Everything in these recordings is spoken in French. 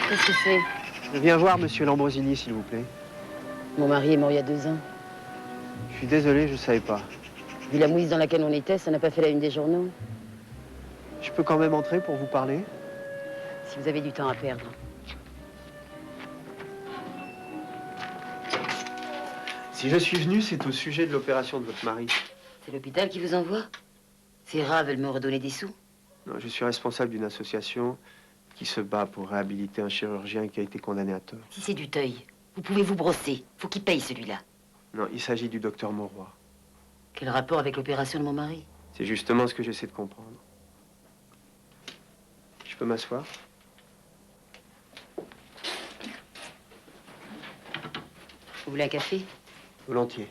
Qu'est-ce que c'est? Je viens voir Monsieur Lambrosini, s'il vous plaît. Mon mari est mort il y a 2 ans. Je suis désolé, je ne savais pas. Vu la mouise dans laquelle on était, ça n'a pas fait la une des journaux. Je peux quand même entrer pour vous parler? Si vous avez du temps à perdre. Si je suis venu, c'est au sujet de l'opération de votre mari. C'est l'hôpital qui vous envoie? Ces rats veulent me redonner des sous? Non, je suis responsable d'une association qui se bat pour réhabiliter un chirurgien qui a été condamné à tort. Si c'est du teuil, vous pouvez vous brosser. Faut qu'il paye celui-là. Non, il s'agit du docteur Mauroy. Quel rapport avec l'opération de mon mari? C'est justement ce que j'essaie de comprendre. Je peux m'asseoir? Vous voulez un café? Volontiers.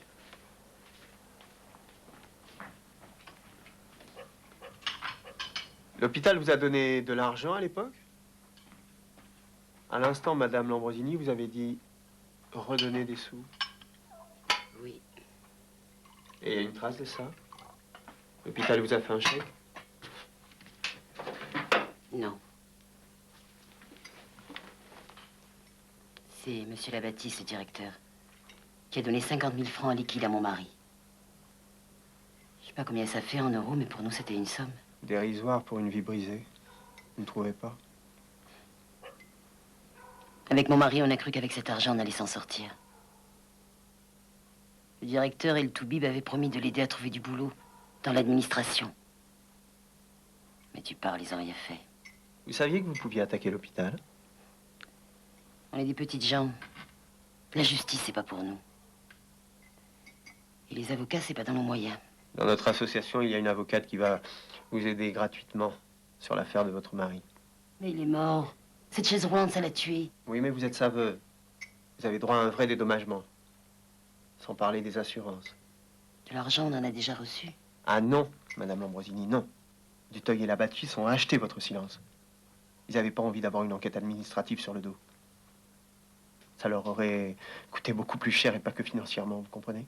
L'hôpital vous a donné de l'argent à l'époque? À l'instant, Madame Lambrosini, vous avez dit redonner des sous. Oui. Et il y a une trace de ça? L'hôpital vous a fait un chèque? Non. C'est Monsieur Labâtisse, le directeur, qui a donné 50 000 francs en liquide à mon mari. Je sais pas combien ça fait en euros, mais pour nous, c'était une somme. Dérisoire pour une vie brisée. Vous ne trouvez pas? Avec mon mari, on a cru qu'avec cet argent, on allait s'en sortir. Le directeur et le toubib avaient promis de l'aider à trouver du boulot dans l'administration. Mais tu parles, ils ont rien fait. Vous saviez que vous pouviez attaquer l'hôpital? On est des petites gens. La justice, c'est pas pour nous. Et les avocats, c'est pas dans nos moyens. Dans notre association, il y a une avocate qui va vous aider gratuitement sur l'affaire de votre mari. Mais il est mort. Cette chaise roulante, ça l'a tué. Oui, mais vous êtes sa veuve. Vous avez droit à un vrai dédommagement. Sans parler des assurances. De l'argent, on en a déjà reçu. Ah non, Madame Lambrosini, non. Duteuil et Labâtisse ont acheté votre silence. Ils n'avaient pas envie d'avoir une enquête administrative sur le dos. Ça leur aurait coûté beaucoup plus cher et pas que financièrement, vous comprenez?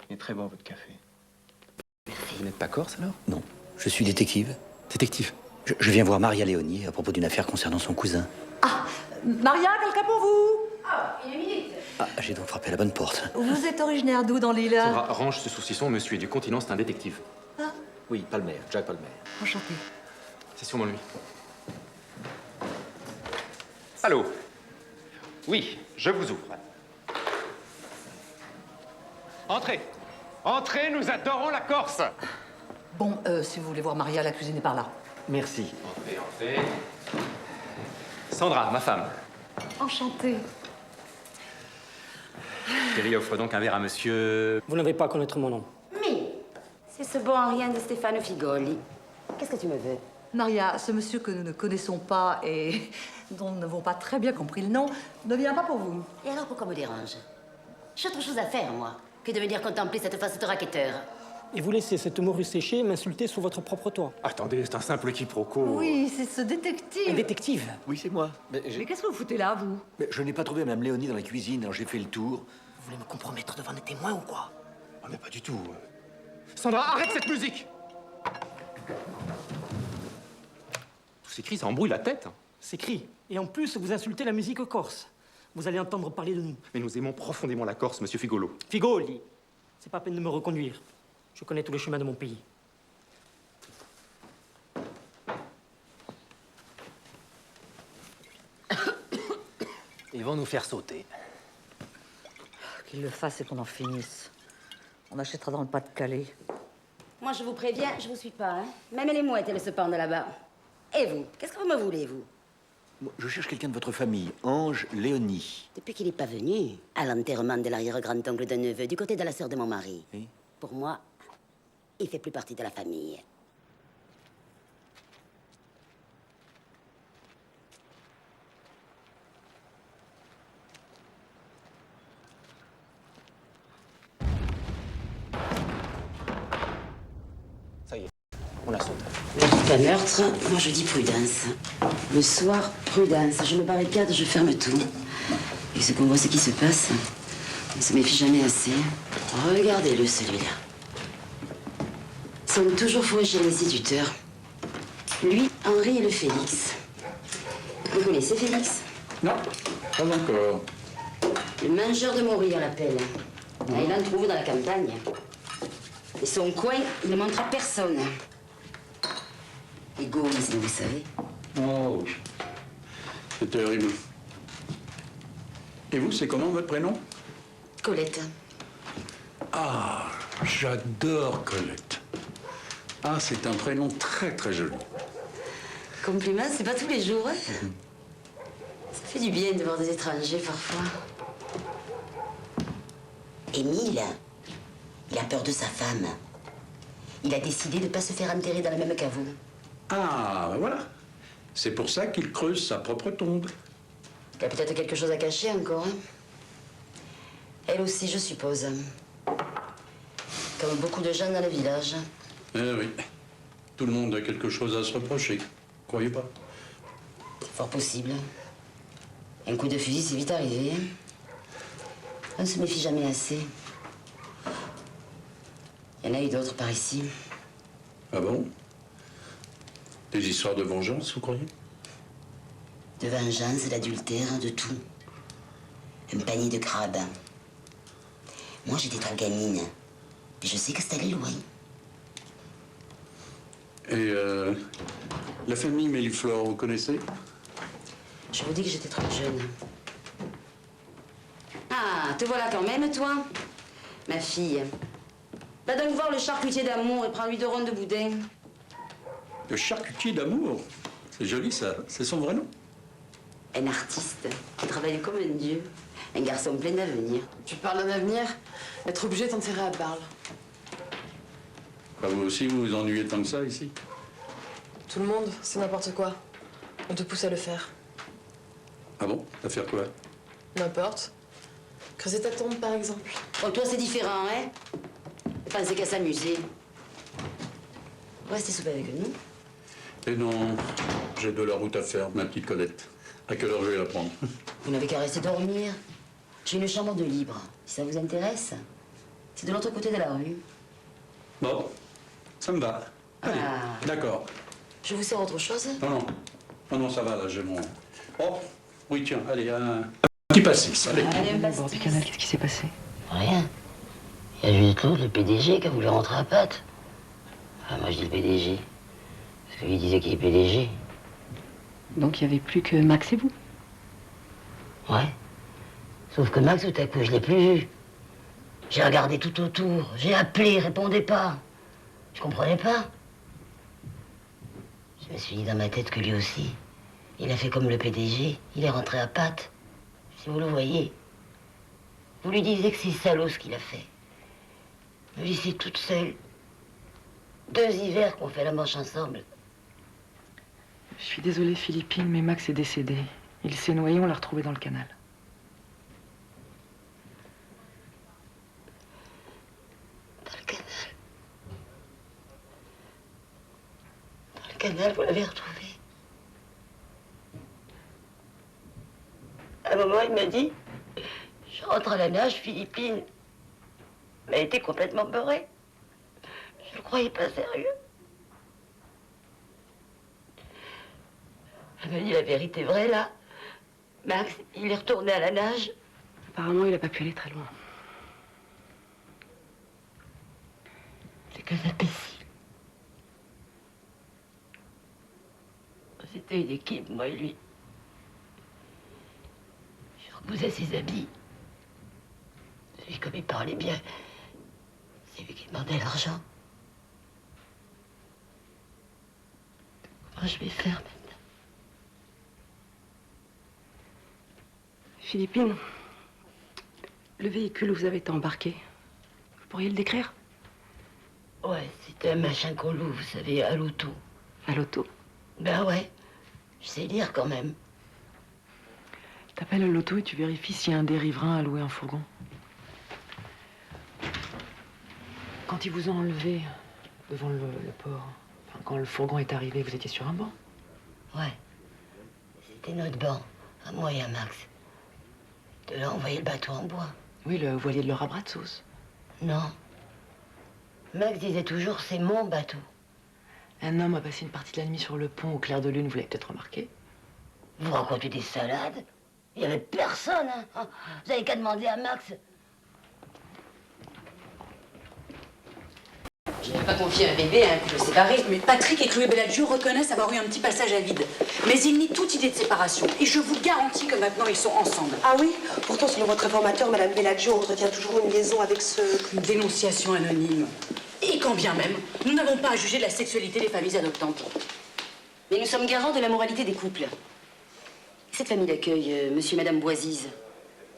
Il est très bon, votre café. Vous n'êtes pas corse, alors? Non, je suis détective. Détective? Je viens voir Maria Léonie à propos d'une affaire concernant son cousin. Ah, Maria, quelqu'un pour vous? Ah, une minute. Ah, j'ai donc frappé à la bonne porte. Vous êtes originaire d'où dans l'île? Sandra, range ce saucisson, monsieur est du continent, c'est un détective. Ah, Oui, Palmer, Jack Palmer. enchanté. C'est sûrement lui. Allô? Oui, je vous ouvre. Entrez. Entrez, nous adorons la Corse. Bon, si vous voulez voir Maria, la cuisine est par là. Merci. Entrez, entrez. Sandra, ma femme. Enchantée. Thierry offre donc un verre à monsieur... Vous n'avez pas à connaître mon nom. Mais, c'est ce bon rien de Stefano Figoli. Qu'est-ce que tu me veux? Maria, ce monsieur que nous ne connaissons pas et dont nous n'avons pas très bien compris le nom, ne vient pas pour vous. Et alors, pourquoi me dérange? J'ai autre chose à faire, moi, que de venir contempler cette face de racketteur. Et vous laissez cette morue séchée m'insulter sous votre propre toit. Attendez, c'est un simple quiproquo. Oui, c'est ce détective. Un détective? Oui, c'est moi. Mais qu'est-ce que vous foutez là, vous? Mais je n'ai pas trouvé Mme Léonie dans la cuisine, alors j'ai fait le tour. Vous voulez me compromettre devant des témoins ou quoi? Ah, mais pas du tout. Sandra, arrête cette musique! Tous ces cris, ça embrouille la tête. C'est cri. Et en plus, vous insultez la musique corse. Vous allez entendre parler de nous. Mais nous aimons profondément la Corse, monsieur Figolo. Figoli, c'est pas peine de me reconduire. Je connais tous les chemins de mon pays. Ils vont nous faire sauter. Qu'il le fasse et qu'on en finisse. On achètera dans le Pas-de-Calais. Moi, je vous préviens, je vous suis pas, hein. Même les mouettes, elles se pendent là-bas. Et vous? Qu'est-ce que vous me voulez, vous? Moi, je cherche quelqu'un de votre famille, Ange Léonie. Depuis qu'il n'est pas venu à l'enterrement de l'arrière-grand-oncle d'un neveu du côté de la sœur de mon mari. Oui. Pour moi, il fait plus partie de la famille. Ça y est, on la saute. Un meurtre, moi je dis prudence. Le soir, prudence. Je me barricade, je ferme tout. Et ce qu'on voit, ce qui se passe, on se méfie jamais assez. Regardez-le, celui-là. Ils sont toujours fourrés chez l'instituteur. Lui, Henri et le Félix. Vous connaissez Félix? Non, pas encore. Le mangeur de Maury, on l'appelle. Ah, il en trouve dans la campagne. Et son coin, il ne montre à personne. Égoïste, vous savez. Oh, c'est terrible. Et vous, c'est comment votre prénom? Colette. Ah, j'adore Colette. Ah, c'est un prénom très très joli. Compliment, c'est pas tous les jours. Hein. Ça fait du bien de voir des étrangers parfois. Émile, il a peur de sa femme. Il a décidé de ne pas se faire enterrer dans le même caveau. Ah, ben voilà. C'est pour ça qu'il creuse sa propre tombe. Il y a peut-être quelque chose à cacher encore. Hein. Elle aussi, je suppose. Comme beaucoup de gens dans le village. Eh oui. Tout le monde a quelque chose à se reprocher. Croyez pas? C'est fort possible. Un coup de fusil, c'est vite arrivé. Hein. On ne se méfie jamais assez. Il y en a eu d'autres par ici. Ah bon? Des histoires de vengeance, vous croyez? De vengeance, d'adultère, de tout. Un panier de crabes. Moi, j'étais trop gamine. Et je sais que c'est allé loin. Et la famille Méliflore, vous connaissez? Je vous dis que j'étais trop jeune. Ah, te voilà quand même, toi? Ma fille. Va donc voir le charcutier d'amour et prends-lui 2 rondes de boudin. Le charcutier d'amour? C'est joli, ça. C'est son vrai nom? Un artiste qui travaille comme un dieu. Un garçon plein d'avenir. Tu parles d'un avenir? Être obligé d'enterrer à Barle. Bah, vous aussi, vous vous ennuyez tant que ça, ici? Tout le monde, c'est n'importe quoi. On te pousse à le faire. Ah bon? À faire quoi? N'importe. Creuser ta tombe, par exemple. Oh, toi, c'est différent, hein? Pensez qu'à s'amuser. Restez souper avec nous. Et non, j'ai de la route à faire, ma petite Colette. À quelle heure je vais la prendre? Vous n'avez qu'à rester dormir. J'ai une chambre de libre, si ça vous intéresse. C'est de l'autre côté de la rue. Bon, ça me va. Allez, Ah. d'accord. Je vous sers autre chose? Non, non. Non, non, ça va, là, j'ai mon... Oh, oui, tiens, allez, un petit pastis, allez. Allez, un Bord pastis. du canal, qu'est-ce qui s'est passé? Rien. Il y a juste l'autre, le PDG, qui a voulu rentrer à Pâtes. Ah, moi, je dis le PDG. Parce que lui disait qu'il est PDG. Donc il n'y avait plus que Max et vous. Ouais. Sauf que Max, tout à coup, je l'ai plus vu. J'ai regardé tout autour. J'ai appelé, il répondait pas. Je comprenais pas. Je me suis dit dans ma tête que lui aussi, il a fait comme le PDG. Il est rentré à Pâtes. Si vous le voyez. Vous lui disiez que c'est salaud ce qu'il a fait. Me laisser toute seule. 2 hivers qu'on fait la manche ensemble. Je suis désolée Philippine, mais Max est décédé. Il s'est noyé, on l'a retrouvé dans le canal. Dans le canal. Dans le canal, vous l'avez retrouvé. À un moment, il m'a dit, je rentre à la nage, Philippine. Mais elle était complètement beurrée. Je le croyais pas sérieux. Elle m'a dit la vérité vraie, là. Max, il est retourné à la nage. Apparemment, il n'a pas pu aller très loin. C'est qu'un imbécile. C'était une équipe, moi et lui. Je reposais ses habits. Lui, comme il parlait bien, c'est lui qui demandait l'argent. Comment je vais faire maintenant? Philippine, le véhicule où vous avez été embarqué, vous pourriez le décrire? Ouais, c'était un machin qu'on loue, vous savez, à l'auto. À l'auto. Ben ouais, je sais lire quand même. T'appelles l'auto et tu vérifies s'il y a un des riverains à louer un fourgon. Quand ils vous ont enlevé devant le port, enfin, quand le fourgon est arrivé, vous étiez sur un banc? Ouais, c'était notre banc, à moi et à Max. De là, on voyait le bateau en bois. Oui, le voilier de Laura Bratsos. Non. Max disait toujours, c'est mon bateau. Un homme a passé une partie de la nuit sur le pont au clair de lune, vous l'avez peut-être remarqué. Vous racontez des salades? Il n'y avait personne, hein. Vous avez qu'à demander à Max. Je n'ai pas confié un bébé à un couple séparé. Mais Patrick et Chloé Bellagio reconnaissent avoir eu un petit passage à vide. Mais ils nient toute idée de séparation. Et je vous garantis que maintenant ils sont ensemble. Ah oui? Pourtant, selon votre informateur, Madame Bellagio entretient toujours une liaison avec ce... Une dénonciation anonyme. Et quand bien même, nous n'avons pas à juger de la sexualité des familles adoptantes. Mais nous sommes garants de la moralité des couples. Cette famille d'accueil, monsieur et madame Boisise,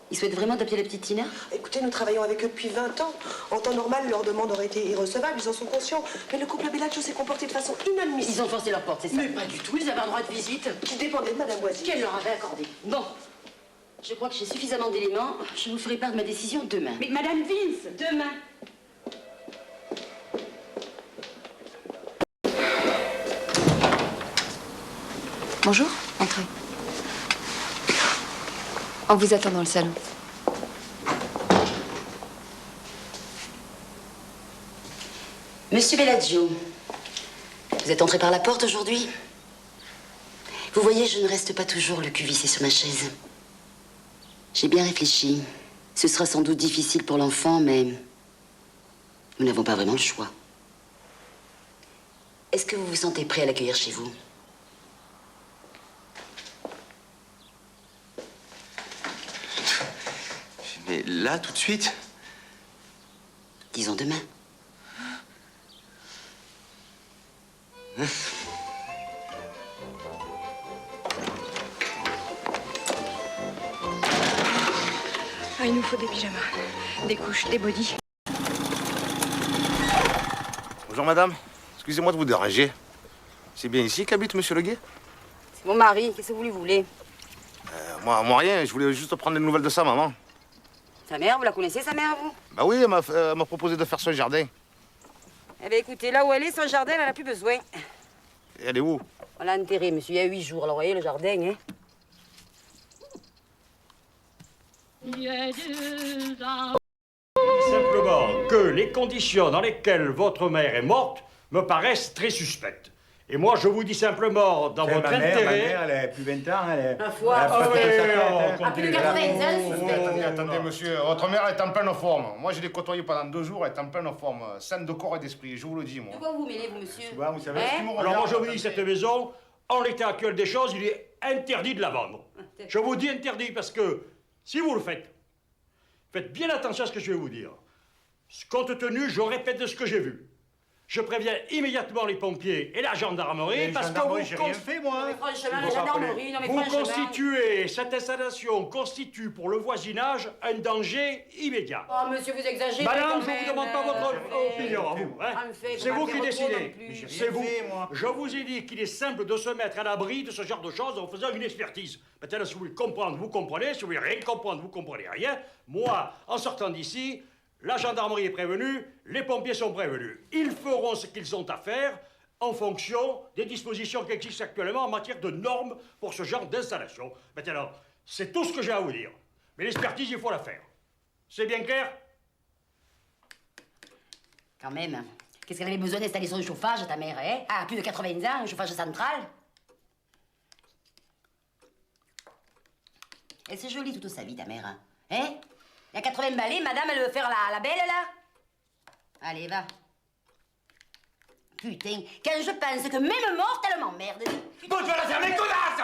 ils souhaitent vraiment adopter la petite Tina? Écoutez, nous travaillons avec eux depuis 20 ans. En temps normal, leur demande aurait été irrecevable, ils en sont conscients. Mais le couple Bellagio s'est comporté de façon inadmissible. Ils ont forcé leur porte, c'est ça? Mais pas du tout, ils avaient un droit de visite. Qui dépendait de Madame Boisise. Qu'elle leur avait accordé. Bon, je crois que j'ai suffisamment d'éléments. Je vous ferai part de ma décision demain. Mais Madame Vince, Demain. Bonjour, entrez. On vous attend dans le salon. Monsieur Bellagio, vous êtes entré par la porte aujourd'hui? Vous voyez, je ne reste pas toujours le cul vissé sur ma chaise. J'ai bien réfléchi. Ce sera sans doute difficile pour l'enfant, mais nous n'avons pas vraiment le choix. Est-ce que vous vous sentez prêt à l'accueillir chez vous? Mais là, tout de suite? Disons demain. Ah, il nous faut des pyjamas, des couches, des bodys. Bonjour madame, excusez-moi de vous déranger. C'est bien ici qu'habite monsieur Leguet? C'est mon mari, qu'est-ce que vous lui voulez? Moi rien, je voulais juste prendre des nouvelles de sa maman. Sa mère, vous la connaissez, sa mère, vous? Bah oui, elle m'a proposé de faire son jardin. Eh bien, écoutez, là où elle est, son jardin, elle en a plus besoin. Et elle est où? On l'a enterré, monsieur, il y a 8 jours. Alors, vous voyez, le jardin, hein? Simplement que les conditions dans lesquelles votre mère est morte me paraissent très suspectes. Et moi, je vous dis simplement, dans votre intérêt... Ma mère, elle a plus 20 ans, elle est... Ma foi, plus de 80 ans, attendez, monsieur, votre mère est en pleine forme. Moi, je l'ai côtoyée pendant 2 jours, elle est en pleine forme. Saine de corps et d'esprit, je vous le dis, moi. De quoi vous mêlez, vous, monsieur? Vous savez ce qui me Alors moi, je vous dis, cette maison, en l'état actuel des choses, il est interdit de la vendre. Je vous dis interdit parce que, si vous le faites, faites bien attention à ce que je vais vous dire. Compte tenu, je répète de ce que j'ai vu. Je préviens immédiatement les pompiers et la gendarmerie parce que vous... j'ai rien fait, moi. Non, mais franchement, la gendarmerie, non, mais Vous franchement... constituez, cette installation constitue pour le voisinage un danger immédiat. Oh, monsieur, vous exagérez Madame, quand je ne vous demande pas votre opinion à vous. Hein. C'est vous qui décidez. C'est vous. Je vous ai dit qu'il est simple de se mettre à l'abri de ce genre de choses en faisant une expertise. Maintenant, si vous voulez comprendre, vous comprenez. Si vous voulez rien comprendre, vous comprenez rien. Moi, en sortant d'ici, la gendarmerie est prévenue, les pompiers sont prévenus. Ils feront ce qu'ils ont à faire en fonction des dispositions qui existent actuellement en matière de normes pour ce genre d'installation. Maintenant, c'est tout ce que j'ai à vous dire. Mais l'expertise, il faut la faire. C'est bien clair? Quand même, qu'est-ce qu'elle avait besoin d'installer son chauffage, ta mère, hein? Ah, plus de 80 ans, un chauffage central? Et c'est joli toute sa vie, ta mère, hein? Il y a 80 balais, madame, elle veut faire la belle, là? Allez, va. Putain, quand je pense que même morte, elle m'emmerde. Bon, tu vas la fermer, connasse!